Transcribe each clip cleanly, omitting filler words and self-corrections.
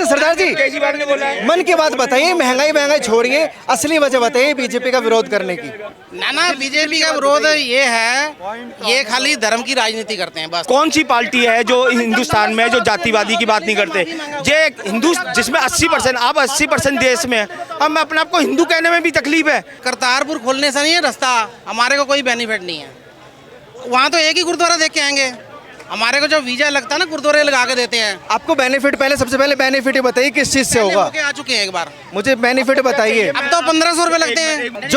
अच्छा सरदार जी, केजरीवाल ने बोला है। मन की बात बताइए, महंगाई छोड़िए, असली वजह बताइए बीजेपी का विरोध करने की। ना बीजेपी का विरोध ये है, ये खाली धर्म की राजनीति करते हैं बस। कौन सी पार्टी है जो हिंदुस्तान में जो जातिवादी की बात नहीं करते? जे हिंदू जिसमें 80%, आप 80% देश में, हम अपने आप को हिंदू कहने में भी तकलीफ है। करतारपुर खोलने से नहीं है रास्ता, हमारे को कोई बेनिफिट नहीं है। वहाँ तो एक ही गुरुद्वारा देख के आएंगे, हमारे को जो वीजा लगता है ना गुरुद्वारे लगा के देते हैं। आपको बेनिफिट सबसे पहले बेनिफिट बताइए किस चीज से होगा? आ चुके हैं एक बार, मुझे बेनिफिट बताइए। अब तो 1500 रुपए लगते हैं।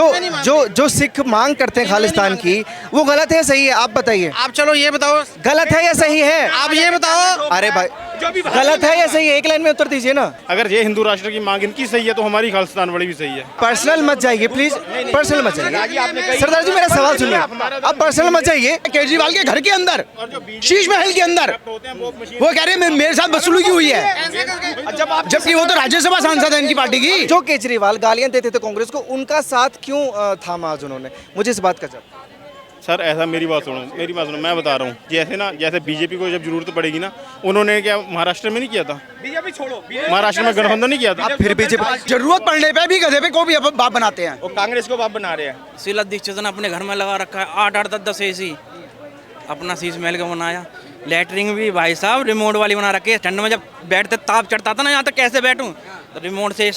जो सिख मांग करते हैं खालिस्तान की, वो गलत है सही है? आप बताइए। आप चलो ये बताओ, गलत है या सही है? आप ये बताओ। अरे भाई, गलत है या सही है? एक लाइन में उत्तर दीजिए ना। अगर ये हिंदू राष्ट्र की मांग इनकी सही है तो हमारी खालिस्तान वाली भी सही है। पर्सनल मत जाइए प्लीज, पर्सनल मत जाइए। सरदार जी मेरा सवाल सुनिए, आप पर्सनल मत जाइए। केजरीवाल के घर के अंदर, शीश महल के अंदर वो कह रहे हैं मेरे साथ बदसलूकी हुई है, जबकि वो तो राज्यसभा सांसद है इनकी पार्टी की। जो केजरीवाल गालियां देते थे कांग्रेस को, उनका साथ क्यों थामा आज उन्होंने? मुझे इस बात का जवाब। सर ऐसा मेरी बात सुनो, मैं बता रहा हूँ। जैसे बीजेपी को जब जरूरत पड़ेगी ना, उन्होंने क्या महाराष्ट्र में नहीं किया था? बीजेपी छोड़ो, महाराष्ट्र में गठबंधन नहीं किया था। फिर बीजेपी जरूरत पड़ने पे भी गधे पे को भी बाप बनाते हैं। वो कांग्रेस को बाप बना रहे हैं। शीला दीक्षित ने अपने घर में लगा रखा है 8-8, 10-10 एसी, अपना शीश महल का बनाया। लेटरिंग भी भाई साहब रिमोट वाली बना रखी है। ठंड में जब बैठते ताप चढ़ता था ना, यहाँ तक कैसे बैठूं, तो रिमोट से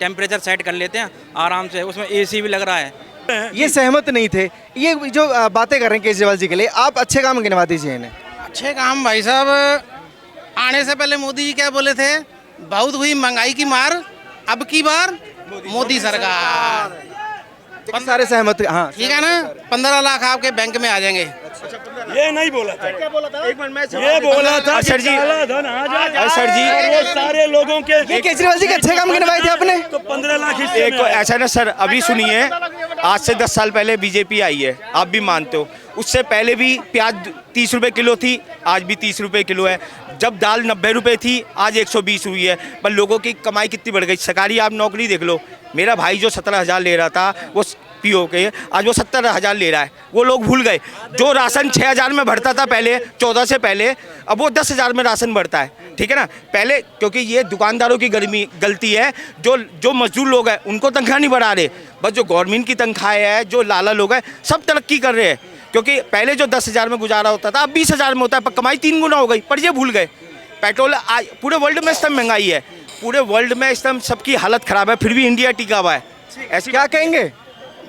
टेम्परेचर सेट कर लेते हैं आराम से। उसमें एसी भी लग रहा है। ये सहमत नहीं थे, ये जो बातें कर रहे हैं केजरीवाल जी के लिए, आप अच्छे काम गिनवा दीजिए इन्हें। अच्छे काम भाई साहब, आने से पहले मोदी जी क्या बोले थे? बहुत हुई महंगाई की मार, अब की बार मोदी सरकार। सारे सहमत, हाँ ठीक है ना। 15 लाख आपके बैंक में आ जाएंगे। ये नहीं बोला था, क्या बोला था? एक मिनट में ये बोला था सर जी, धन आ जाए सर जी, वो सारे लोगों के। ये केजरीवाल जी के अच्छे काम गिनवाए थे आपने। तो 15 लाख हिस्से एक में आए। ऐसा ना सर, अभी सुनिए, आज से 10 साल पहले बीजेपी आई है, आप भी मानते हो। उससे पहले भी प्याज 30 रुपए किलो थी, आज भी 30 रुपए किलो है। जब दाल 90 रुपए थी, आज 120 हुई है। पर लोगों की कमाई कितनी बढ़ गई। सरकारी आप नौकरी देख लो, मेरा भाई जो 17,000 ले रहा था, वो पीओ के, आज वो 70,000 ले रहा है। वो लोग भूल गए, जो राशन 6,000 में भरता था पहले, 14 से पहले, अब वो 10,000 में राशन भरता है। ठीक है ना। पहले, क्योंकि ये दुकानदारों की गलती है, जो मजदूर लोग हैं उनको तनख्वाह नहीं बढ़ा रहे, बस जो गवर्नमेंट की तनख्वाह है, जो लाला लोग हैं, सब तरक्की कर रहे हैं। क्योंकि पहले जो 10,000 में गुजारा होता था, अब 20,000 में होता है, पर कमाई 3 गुना हो गई। पर ये भूल गए। पेट्रोल आज पूरे वर्ल्ड में इस टाइम महंगाई है, पूरे वर्ल्ड में इस टाइम सबकी हालत खराब है, फिर भी इंडिया टिका हुआ है। ऐसे क्या कहेंगे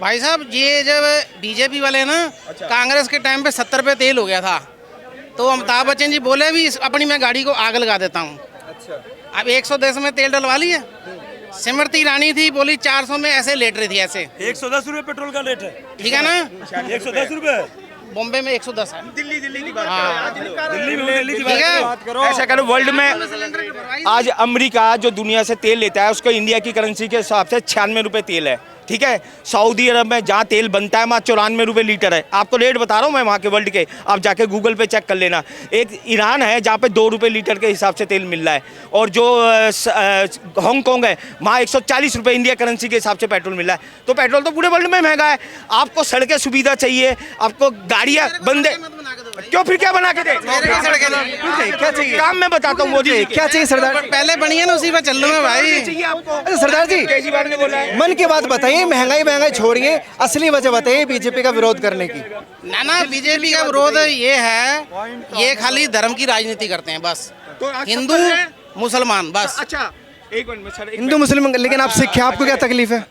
भाई साहब? ये जब बीजेपी वाले ना, कांग्रेस के टाइम पे 70 रुपये तेल हो गया था, तो अमिताभ बच्चन जी बोले भी अपनी मैं गाड़ी को आग लगा देता हूँ। अब 110 में तेल डलवा लिए। स्मृति ईरानी थी, बोली 400 में ऐसे लेट रही थी ऐसे। 110 रुपए पेट्रोल का रेट है। ठीक है ना। 110 रुपए बॉम्बे में 110 है। दिल्ली की बात दिल्ली की ठीक है। बात करो। ऐसा करो, वर्ल्ड में आज अमेरिका जो दुनिया से तेल लेता है, उसको इंडिया की करेंसी के हिसाब से 96 रुपये तेल है। ठीक है। सऊदी अरब में जहाँ तेल बनता है, वहाँ 94 रुपये लीटर है। आपको रेट बता रहा हूँ मैं वहाँ के वर्ल्ड के, आप जाके गूगल पे चेक कर लेना। एक ईरान है जहाँ पे 2 रुपये लीटर के हिसाब से तेल मिल रहा है, और जो हांगकॉन्ग है, वहाँ 140 रुपये इंडिया करेंसी के हिसाब से पेट्रोल मिल रहा है। तो पेट्रोल तो पूरे वर्ल्ड में महंगा है। आपको सड़कें सुविधा चाहिए, आपको गाड़ियाँ बंदे, क्यों फिर क्या बना के दे? क्या चाहिए? काम मैं बताता हूँ मोदी, क्या चाहिए सरदार? पहले बनिए ना, उसी पे चल लूंगा भाई। अच्छा सरदार जी, केजरीवाल ने बोला है। मन की बात बताइए, महंगाई छोड़िए, असली वजह बताइए बीजेपी का विरोध करने की। ना बीजेपी का विरोध ये है, ये खाली धर्म की राजनीति करते हैं बस। हिंदू मुसलमान बस। अच्छा, एक मिनट में सर, हिंदू मुस्लिम, लेकिन आप सिख हैं, आपको क्या तकलीफ है?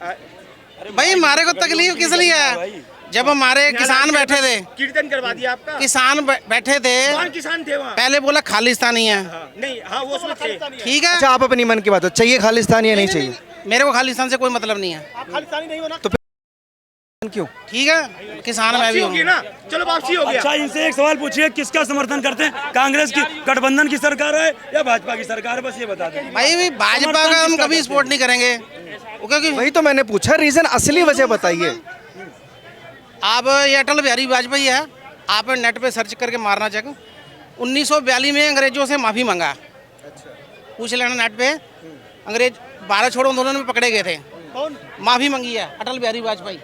भाई हमारे को तकलीफ किस लिए है? जब हमारे किसान बैठे थे, कीर्तन करवा दिया आपका। किसान बैठे थे, कौन किसान थे वहाँ? पहले बोला खालिस्तानी है। नहीं, हाँ वो उसमें थे। ठीक है। अच्छा, आप अपनी मन की बात हो, चाहिए खालिस्तान या नहीं चाहिए? मेरे को खालिस्तान से कोई मतलब नहीं है। तो फिर क्यों? ठीक है, किसान मैं भी हूँ ना। चलो वापसी हो गया। अच्छा, इनसे एक सवाल पूछिए, किसका समर्थन करते हैं? कांग्रेस की गठबंधन की सरकार है या भाजपा की सरकार है? बस ये बता दें भाई। भाजपा का हम कभी सपोर्ट नहीं करेंगे, क्योंकि वही तो मैंने पूछा, रीजन, असली वजह बताइए। आप ये अटल बिहारी वाजपेयी है, आप नेट पे सर्च करके मारना चाहिए। 1942 में अंग्रेजों से माफ़ी मांगा। पूछ लेना नेट पे, अंग्रेज 12 छोड़ो आंदोलन में पकड़े गए थे, माफ़ी मांगी है अटल बिहारी वाजपेयी।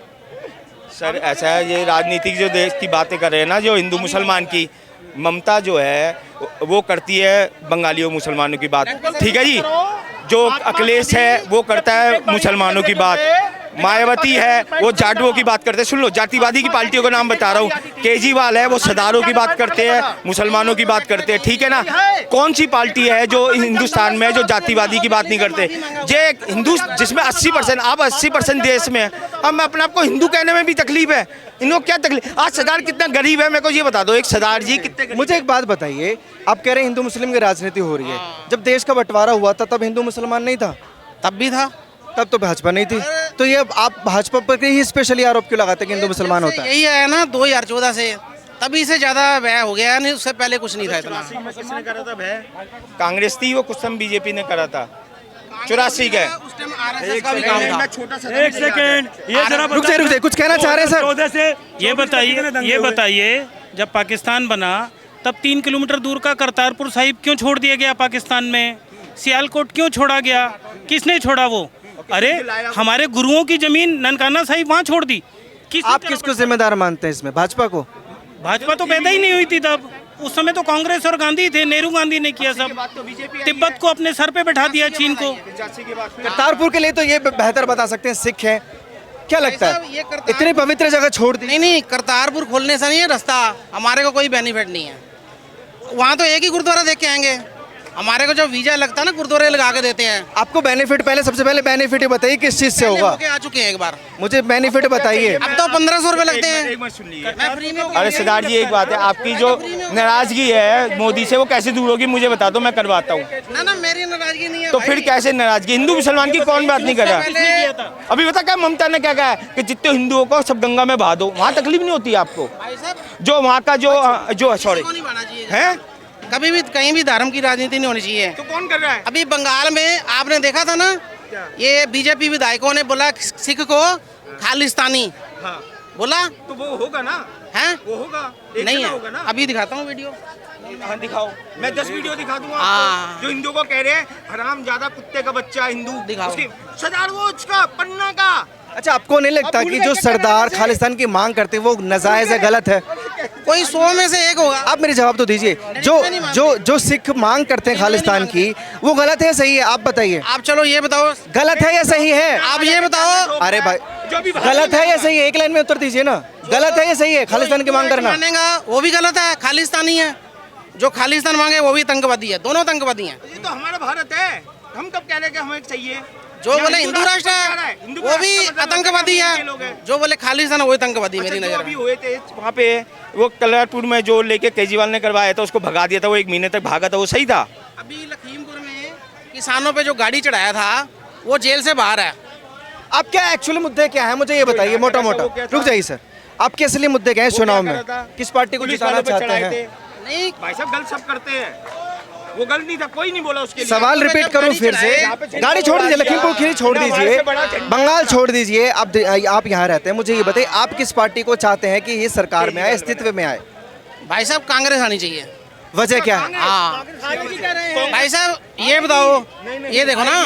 सर ऐसा है, ये राजनीतिक जो देश की बातें कर रहे हैं ना, जो हिंदू मुसलमान की, ममता जो है वो करती है बंगालियों मुसलमानों की बात, ठीक है जी। जो अखिलेश है वो करता है मुसलमानों की बात, मायावती है वो जाटुओं की बात करते हैं। सुन लो, जातिवादी की पार्टियों का नाम बता रहा हूँ। केजरीवाल है वो सरदारों की बात करते हैं, मुसलमानों की बात करते हैं, ठीक है ना। कौन सी पार्टी है जो हिंदुस्तान में जो जातिवादी की बात नहीं करते? जे हिंदू जिसमें 80%, आप 80% देश में, अब मैं अपने आप को हिंदू कहने में भी तकलीफ है। इनको क्या तकलीफ? आज सरदार कितना गरीब है, मेरे को ये बता दो, एक सरदार जी कितने गरीब? मुझे एक बात बताइए, आप कह रहे हैं हिंदू मुस्लिम की राजनीति हो रही है, जब देश का बंटवारा हुआ था तब हिंदू मुसलमान नहीं था? तब भी था। तब तो भाजपा नहीं थी, तो ये आप भाजपा पर ही स्पेशली आरोप क्यों लगाते हैं कि हिंदू मुसलमान होता है? यही है ना 2014 से, तभी से ज्यादा व्यय हो गया, नहीं उससे पहले कुछ नहीं था इतना। किसने करा था भय? कांग्रेस थी, वो कुछ समय बीजेपी ने करा था 84 का। उस टाइम आरएसएस का भी काम था। एक सेकेंड, ये जरा रुक जाइए, कुछ कहना चाह रहे हैं सर? 14 से ये बताइए जब पाकिस्तान बना तब 3 किलोमीटर दूर का करतारपुर साहिब क्यों छोड़ दिया गया पाकिस्तान में? सियालकोट क्यों छोड़ा गया? किसने छोड़ा वो? अरे हमारे गुरुओं की जमीन ननकाना साहिब वहाँ छोड़ दी। आप किसको जिम्मेदार मानते हैं इसमें, भाजपा को? भाजपा तो पैदा ही नहीं हुई थी तब, उस समय तो कांग्रेस और गांधी थे, नेहरू गांधी ने किया सब। तिब्बत को अपने सर पे बैठा दिया चीन को। करतारपुर के लिए तो ये बेहतर बता सकते हैं सिख हैं, क्या लगता है? इतनी पवित्र जगह छोड़ दी। नहीं, करतारपुर खोलने से नहीं है रास्ता, हमारे को कोई बेनिफिट नहीं है। वहाँ तो एक ही गुरुद्वारा देख के आएंगे, हमारे को जो वीजा लगता है ना गुरुद्वारे लगा के देते हैं। आपको बेनिफिट, पहले सबसे पहले बेनिफिट ही बताइए किस चीज से होगा? आ चुके हैं एक बार, मुझे बेनिफिट बताइए। अब तो 1500 रुपए लगते हैं। एक बात सुन लीजिए। अरे सरदार जी एक बात है, आपकी जो नाराजगी है मोदी से वो कैसे दूर होगी मुझे बता दो, मैं करवाता हूँ। ना मेरी नाराजगी नहीं है। तो फिर कैसे नाराजगी? हिंदू मुसलमान की कौन बात नहीं कर रहा? अभी बता क्या ममता ने क्या कहा है कि जितने हिंदुओं को सब गंगा में बहा दो, वहाँ तकलीफ नहीं होती आपको? जो वहाँ का जो सॉरी है, कभी भी कहीं भी धर्म की राजनीति नहीं होनी चाहिए। तो कौन कर रहा है? अभी बंगाल में आपने देखा था ना, ये बीजेपी विधायकों ने बोला सिख को खालिस्तानी, हाँ। बोला तो वो होगा ना, है वो होगा नहीं है। होगा ना। अभी दिखाता हूँ वीडियो। हाँ दिखाओ, मैं 10 वीडियो दिखा दूंगा हाँ। आपको, जो हिंदुओं को कह रहे हैं हराम ज्यादा कुत्ते का बच्चा हिंदू। दिखाओ। सरदार वो उसका पन्ना का। अच्छा, आपको नहीं लगता कि जो सरदार खालिस्तान की मांग करते हैं वो नाजायज है, गलत है? कोई 100 में से एक होगा। आप मेरे जवाब तो दीजिए। जो सिख मांग करते हैं खालिस्तान की, वो गलत है सही है? आप बताइए। आप चलो ये बताओ, गलत है या सही है? आप ये बताओ। अरे भाई, गलत है या सही है? एक लाइन में उत्तर दीजिए ना, गलत है या सही है खालिस्तान की मांग करना? मानेगा वो भी गलत है, खालिस्तानी है। जो खालिस्तान मांगे वो भी आतंकवादी है, दोनों आतंकवादी हैं। ये तो हमारा भारत है, हम कब कह रहे हैं कि हमें चाहिए? जो बोले हिंदू राष्ट्र है वो भी आतंकवादी है, जो बोले खालिस्तान है वो आतंकवादी मेरी नजर अभी में। हुए थे वहाँ पे वो कलरपुर में जो लेके केजरीवाल ने करवाया था, उसको भगा दिया था, वो 1 महीने तक भागा था, वो सही था? अभी लखीमपुर में किसानों पे जो गाड़ी चढ़ाया था वो जेल से बाहर है। आप क्या एक्चुअली मुद्दे क्या है मुझे ये बताइए, मोटा मोटा। रुक जाइए सर, आपके असली मुद्दे क्या है चुनाव में? किस पार्टी को जिताना चाहते हैं? नहीं भाई साहब गलत सब करते हैं, वो गलत नहीं था, कोई नहीं बोला उसके लिए। सवाल रिपीट करूं फिर से, गाड़ी छोड़ दीजिए, लखीमपुर खीरी छोड़ दीजिए, बंगाल छोड़ दीजिए, आप यहाँ रहते हैं, मुझे ये बताइए आप किस पार्टी को चाहते हैं कि ये सरकार में आए, अस्तित्व में आए? भाई साहब कांग्रेस आनी चाहिए। वजह क्या है? हाँ भाई साहब ये बताओ, ये देखो ना,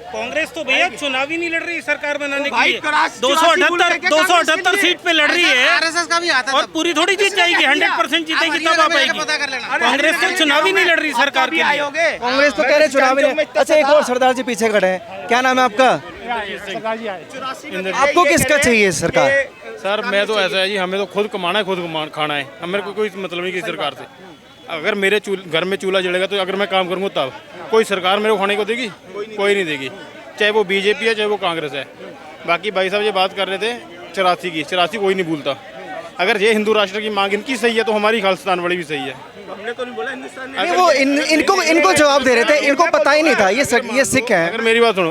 कांग्रेस तो भैया चुनाव ही नहीं लड़ रही सरकार बनाने के भाई लिए। कराची 278 सीट पे लड़ रही है आरएसएस का भी आता है और पूरी थोड़ी जीत जाएगी, 100% जीतेगी तब आ पाएगी। पता कर लेना। कांग्रेस तो चुनाव ही नहीं लड़ रही सरकार के लिए। कांग्रेस तो कह रहे चुनाव में। अच्छा, एक और सरदार जी पीछे खड़े हैं, क्या नाम है आपका? आपको किसका चाहिए सरकार? सर मैं तो ऐसा है जी, हमें तो खुद कमाना है, खुद खाना है, हमें कोई मतलब नहीं किसी सरकार से। अगर मेरे घर में चूल्हा जलेगा तो अगर मैं काम करूँगा तब कोई सरकार मेरे को खाने को देगी? कोई नहीं देगी, चाहे वो बीजेपी है चाहे वो कांग्रेस है। बाकी भाई साहब ये बात कर रहे थे 84 की, 84 कोई नहीं भूलता। अगर ये हिंदू राष्ट्र की मांग इनकी सही है तो हमारी खालिस्तान वाली भी सही है। हमने तो नहीं बोला हिंदुस्तान ने। नहीं, वो इनको जवाब दे रहे थे, इनको पता ही नहीं था ये सिख है। अगर मेरी बात सुनो,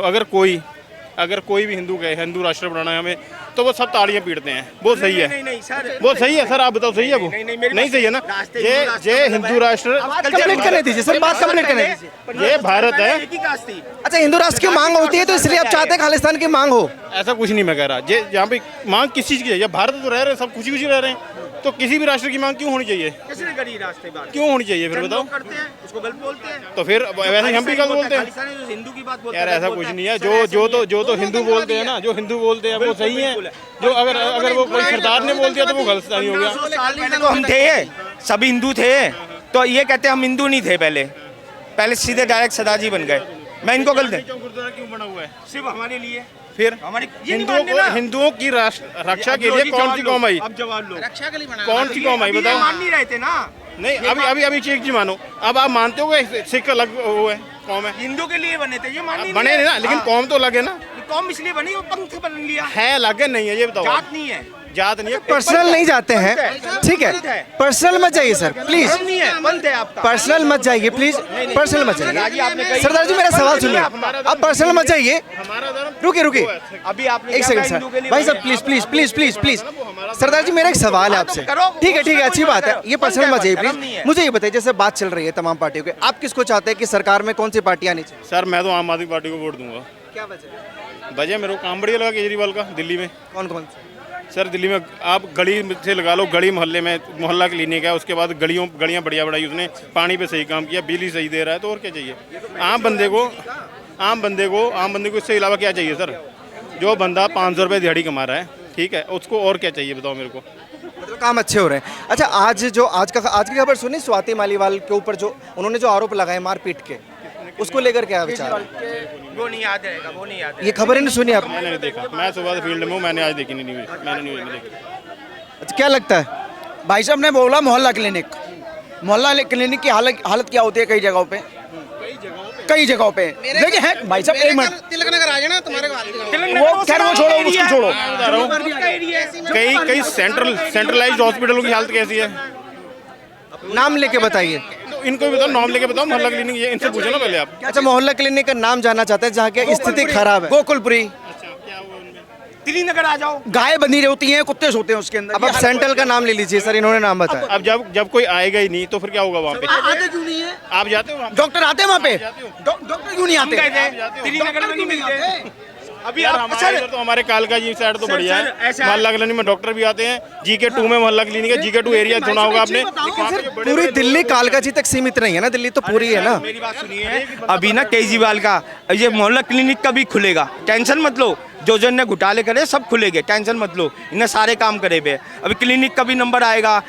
अगर कोई भी हिंदू कहे हिंदू राष्ट्र बनाना है हमें, तो वो सब तालियां पीटते हैं, वो सही है। नहीं सर, वो सही है सर, आप बताओ सही है? वो नहीं सही है ना? ये हिंदू राष्ट्र कंप्लीट करने दीजिए सर, बात कंप्लीट करने दीजिए। ये भारत है। अच्छा, हिंदू राष्ट्र की मांग होती है तो इसलिए आप चाहते हैं खालिस्तान की मांग हो? ऐसा कुछ नहीं मैं कह रहा, यहाँ पे मांग किस चीज़ की है? ये भारत तो रह रहे हैं, सब खुशी खुशी रह रहे हैं, तो किसी भी राष्ट्र की मांग क्यों होनी चाहिए? किसने करी रास्ते बात? क्यों होनी चाहिए फिर बताओ? करते हैं उसको गलत बोलते हैं। तो फिर वैसे ही हम भी गलत बोलते हैं हिंदू की बात बोलते यार। ऐसा कुछ नहीं है, जो तो हिंदू बोलते हैं ना, जो हिंदू बोलते हैं वो सही है। जो अगर वो कोई सरदार ने बोल दिया तो वो गलत नहीं हो गया। तो हम थे, सभी हिंदू थे, तो ये कहते हम हिंदू नहीं थे पहले सीधे डायरेक्ट सरदार जी बन गए। मैं इनको गलत है। गुरुद्वारा क्यों बना हुआ है? सिर्फ हमारे लिए। फिर हिंदुओं की रक्षा के लिए कौन सी कौम आई? अब जवाब लो। रक्षा के लिए बना कौन सी कौम आई बताओ? मान नहीं रहे थे ना। नहीं, अभी सिख जी मानो। अब आप मानते हो कि सिख अलग वो है, कौम है? हिंदू के लिए बने थे, ये मान नहीं बने नहीं ना, लेकिन कौम तो अलग है ना। कौम इसलिए बनी, वो पंथ बन लिया है अलग है, नहीं है, ये बताओ। जात नहीं है, जात नहीं है। पर्सनल नहीं जाते हैं, ठीक है, पर्सनल मत जाइए सर प्लीज, नहीं है, पंथ है आपका। पर्सनल मत जाइए प्लीज, पर्सनल मत जाइए। सरदार जी मेरा सवाल सुनिए, आप पर्सनल मत जाइए। रुकिए अभी आपने एक सेकंड सर, भाई साहब please please please please please. Sardar ji मेरा एक सवाल है आपसे। ठीक है अच्छी बात है, ये पर्सनल मत जाइए प्लीज। मुझे ये बताइए, जैसे बात चल रही है तमाम पार्टियों की, आप किसको चाहते हैं कि सरकार में कौन सी पार्टी आनी चाहिए? सर मैं तो आम आदमी पार्टी को वोट दूंगा। क्या वजह? वजह मेरे को काम बढ़िया लगा केजरीवाल का दिल्ली में। कौन कौन से? सर दिल्ली में आप गली से लगा लो, गली मोहल्ले में मोहल्ला क्लिनिक है, उसके बाद गलियां बढ़िया बढ़ाई उसने, पानी पे सही काम किया, बिजली सही दे रहा है, तो और क्या चाहिए आम बंदे को इससे अलावा क्या चाहिए सर? जो बंदा 500 रुपये दिहाड़ी कमा रहा है, ठीक है, उसको और क्या चाहिए बताओ मेरे को? मतलब काम अच्छे हो रहे हैं। अच्छा आज की खबर सुनी स्वाति मालीवाल के ऊपर, जो उन्होंने जो आरोप लगाए मारपीट के, उसको लेकर क्या विचार है? वो नहीं याद रहेगा, वो नहीं याद। ये खबरें नहीं सुनी आपने? मैंने नहीं देखा, मैं सुबह से फील्ड में हूँ, मैंने आज देखी नहीं न्यूज़, मैंने न्यूज़ नहीं देखी। अच्छा क्या लगता है? भाई साहब ने बोला मोहल्ला क्लिनिक की हालत क्या होती है कई जगहों पे देखिए है भाई साहब। एक मिनट, तिलक नगर आ जाना तुम्हारे वो खैर वो छोड़ो, उसको छोड़ो। कई सेंट्रलाइज्ड हॉस्पिटलों की हालत कैसी है? नाम लेके बताइए। तो इनको भी बताओ, नाम लेके बताओ। मोहल्ला क्लिनिक ये इनसे पूछो ना पहले आप। अच्छा मोहल्ला क्लिनिक का नाम जानना चाहते हैं जहाँ की स्थिति खराब है? गोकुलपुरी दिल्ली नगर आ जाओ। गाय बंधी रहती हैं, कुत्ते सोते हैं उसके अंदर। अब आप सेंट्रल का नाम ले लीजिए सर, इन्होंने नाम बताया। अब जब कोई आएगा ही नहीं तो फिर क्या होगा वहाँ पे? आते क्यों नहीं है? आप जाते हो? डॉक्टर आते हैं वहाँ पे? डॉक्टर क्यों नहीं आते? दिल्ली नगर में नहीं मिलते। अभी यार आप हमारे इधर तो हमारे कालका जी साइड तो बढ़िया सर, है। ऐसा- मोहल्ला क्लिनिक में डॉक्टर भी आते हैं। GK2 में मोहल्ला क्लिनिक है, GK2 एरिया सुना होगा आपने। पूरी दिल्ली कालका जी तक सीमित नहीं है ना, दिल्ली तो पूरी है ना। मेरी बात सुनिए, अभी ना केजरीवाल का ये मोहल्ला क्लिनिक का भी खुलेगा, टेंशन मत लो। जो इनने घोटाले करे सब खुलेंगे, टेंशन मत लो। इन्हें सारे काम करे हुए। अभी क्लिनिक का भी नंबर आएगा,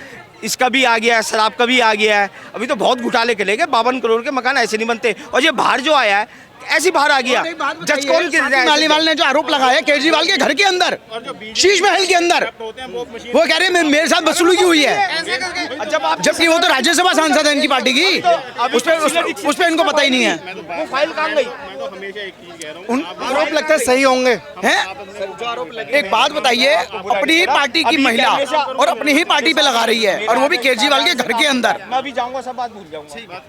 इसका भी आ गया है, शराब का भी आ गया है। अभी तो बहुत घोटाले करेंगे, 52 करोड़ के मकान ऐसे नहीं बनते। और ये बाहर जो आया है ऐसी बाहर आ गया। जज कौन गिर रहा है? मालीवाल ने जो आरोप लगाया केजरीवाल के घर के अंदर, शीश महल के अंदर, वो कह रहे हैं मेरे साथ बदसलूकी हुई है, जबकि वो तो राज्यसभा सांसद है इनकी पार्टी की। उस पे इनको पता ही नहीं है। वो फाइल कहाँ गई? उन आरोप लगता है सही होंगे हैं? एक बात बताइए, अपनी ही पार्टी की महिला और अपनी ही पार्टी पे लगा रही है, और वो भी केजरीवाल के घर के अंदर। मैं अभी जाऊंगा, सब बात भूल जाऊंगा।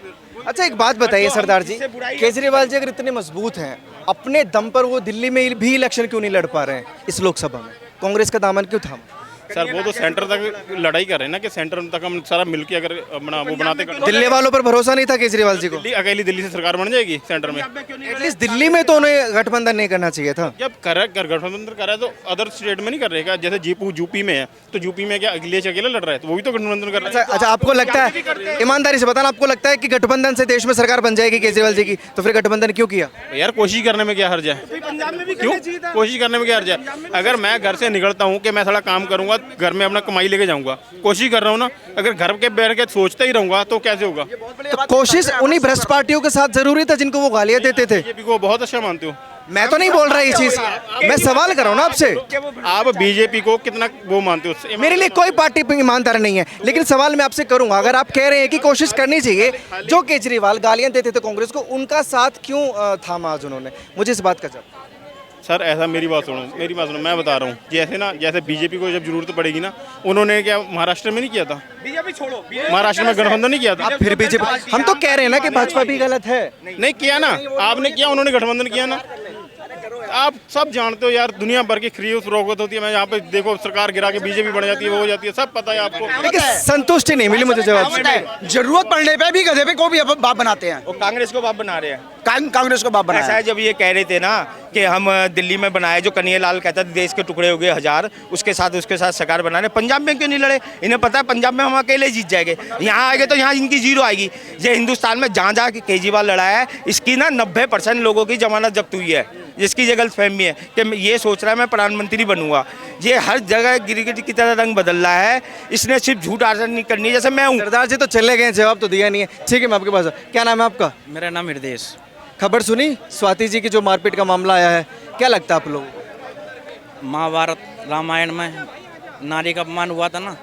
अच्छा एक बात बताइए सरदार जी, केजरीवाल जी अगर इतने मजबूत हैं, अपने दम पर वो दिल्ली में भी इलेक्शन क्यों नहीं लड़ पा रहे हैं इस लोकसभा में? कांग्रेस का दामन क्यों थामा? सर वो तो सेंटर तक लड़ाई कर रहे हैं ना, कि सेंटर तक हम सारा मिलके अगर अपना वो बनाते दिल्ली वालों पर भरोसा नहीं था केजरीवाल जी को? अकेली दिल्ली से सरकार बन जाएगी सेंटर में? एटलीस्ट दिल्ली में तो उन्हें गठबंधन नहीं करना चाहिए था। जब गठबंधन कर रहा है तो अदर स्टेट में नहीं कर रहेगा। जैसे यूपी में है, तो यूपी में क्या अखिलेश अकेला लड़ रहा है? तो वो भी तो गठबंधन कर रहा है। अच्छा आपको लगता है, ईमानदारी से बताना, आपको लगता है कि गठबंधन से देश में सरकार बन जाएगी केजरीवाल जी की? तो फिर गठबंधन क्यों किया? यार कोशिश करने में क्या हर्ज है? क्यों कोशिश करने में क्या हर्ज है? अगर मैं घर से निकलता हूँ कि मैं थोड़ा काम करूंगा, घर में अपना कमाई लेके जाऊंगा, कोशिश कर रहा हूँ ना। अगर घर के बैठ के सोचता ही रहूंगा तो कैसे होगा? तो कोशिश उन्हीं भ्रष्ट पार्टियों के साथ जरूरी था जिनको वो गालियां देते थे। बीजेपी को बहुत अच्छा मानते हो? मैं तो नहीं बोल रहा ये चीज, मैं सवाल कर रहा हूँ ना आपसे। आप बीजेपी को कितना वो मानते हो? मेरे लिए कोई पार्टी ईमानदार नहीं है, लेकिन सवाल मैं आपसे करूंगा, अगर आप कह रहे हैं कि कोशिश करनी चाहिए, जो केजरीवाल गालियां देते थे कांग्रेस को, उनका साथ क्यों थामा आज उन्होंने? मुझे इस बात का जवाब। सर ऐसा मेरी बात सुनो, मैं बता रहा हूँ। जैसे बीजेपी को जब जरूरत पड़ेगी ना, उन्होंने क्या महाराष्ट्र में नहीं किया था? बीजेपी छोड़ो, महाराष्ट्र में गठबंधन नहीं किया था? आप फिर बीजेपी, हम तो कह रहे हैं ना कि भाजपा भी गलत है। नहीं किया ना, आपने किया, उन्होंने गठबंधन किया ना। आप सब जानते हो यार, दुनिया भर की खरीद फरोख्त होती है। मैं यहाँ पे देखो सरकार गिरा के बीजेपी बन जाती है, वो हो जाती है, सब पता है आपको। लेकिन संतुष्टि नहीं मिली मुझे जवाब से। जरूरत पड़ने पे भी गधे पे को भी बाप बनाते हैं, वो कांग्रेस को बाप बना रहे हैं। कांग्रेस को बाप बनाया ऐसा है, जब ये कह रहे थे ना कि हम दिल्ली में बनाए, जो कन्हैया लाल कहता था देश के टुकड़े हो गए 1000, उसके साथ सरकार बना रहे। पंजाब में क्यों नहीं लड़े? इन्हें पता है पंजाब में हम अकेले जीत जाएंगे, यहाँ आएंगे तो यहाँ इनकी जीरो आएगी। ये हिंदुस्तान में जहाँ जहाँ केजरीवाल लड़ा है, इसकी ना 90% लोगों की जमानत जब्त हुई है, जिसकी ये गलतफहमी है कि ये सोच रहा है मैं प्रधानमंत्री बनूंगा। ये हर जगह गिरगिट की तरह रंग बदल रहा है, इसने सिर्फ झूठ आचरण नहीं करनी है, जैसे मैं हूँ। सरदार जी तो चले गए, जवाब तो दिया नहीं है। ठीक है, मैं आपके पास, क्या नाम है आपका? मेरा नाम हृदय। खबर सुनी स्वाति जी की जो मारपीट का मामला आया है, क्या लगता है आप लोगों को? महाभारत रामायण में नारी का अपमान हुआ था ना,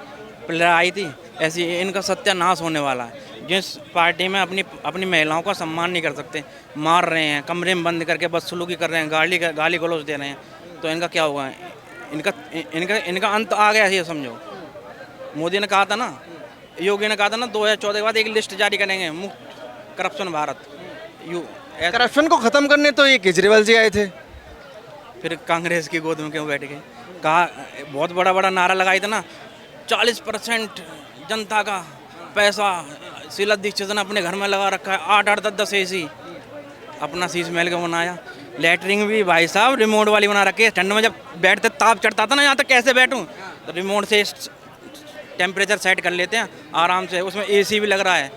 लड़ाई थी, ऐसी इनका सत्यानाश होने वाला है। जिस पार्टी में अपनी महिलाओं का सम्मान नहीं कर सकते, मार रहे हैं, कमरे में बंद करके बदसलूकी कर रहे हैं, गाली गलौज दे रहे हैं, तो इनका क्या होगा? इनका अंत आ गया है, ये समझो। मोदी ने कहा था ना, योगी ने कहा था ना 2014 के बाद एक लिस्ट जारी करेंगे, मुक्त करप्शन भारत। करप्शन को खत्म करने तो ये केजरीवाल जी आए थे, फिर कांग्रेस की गोद में क्यों बैठ गए? कहा, बहुत बड़ा नारा लगाई था ना, 40% जनता का पैसा शीला दीक्षित ने अपने घर में लगा रखा है, 8-8, 10-10 AC अपना शीश महल का बनाया। लेटरिंग भी भाई साहब रिमोट वाली बना रखी है, ठंड में जब बैठते ताप चढ़ता था ना, यहाँ तक कैसे बैठूं, तो रिमोट से टेम्परेचर सेट कर लेते हैं आराम से, उसमें AC भी लग रहा है।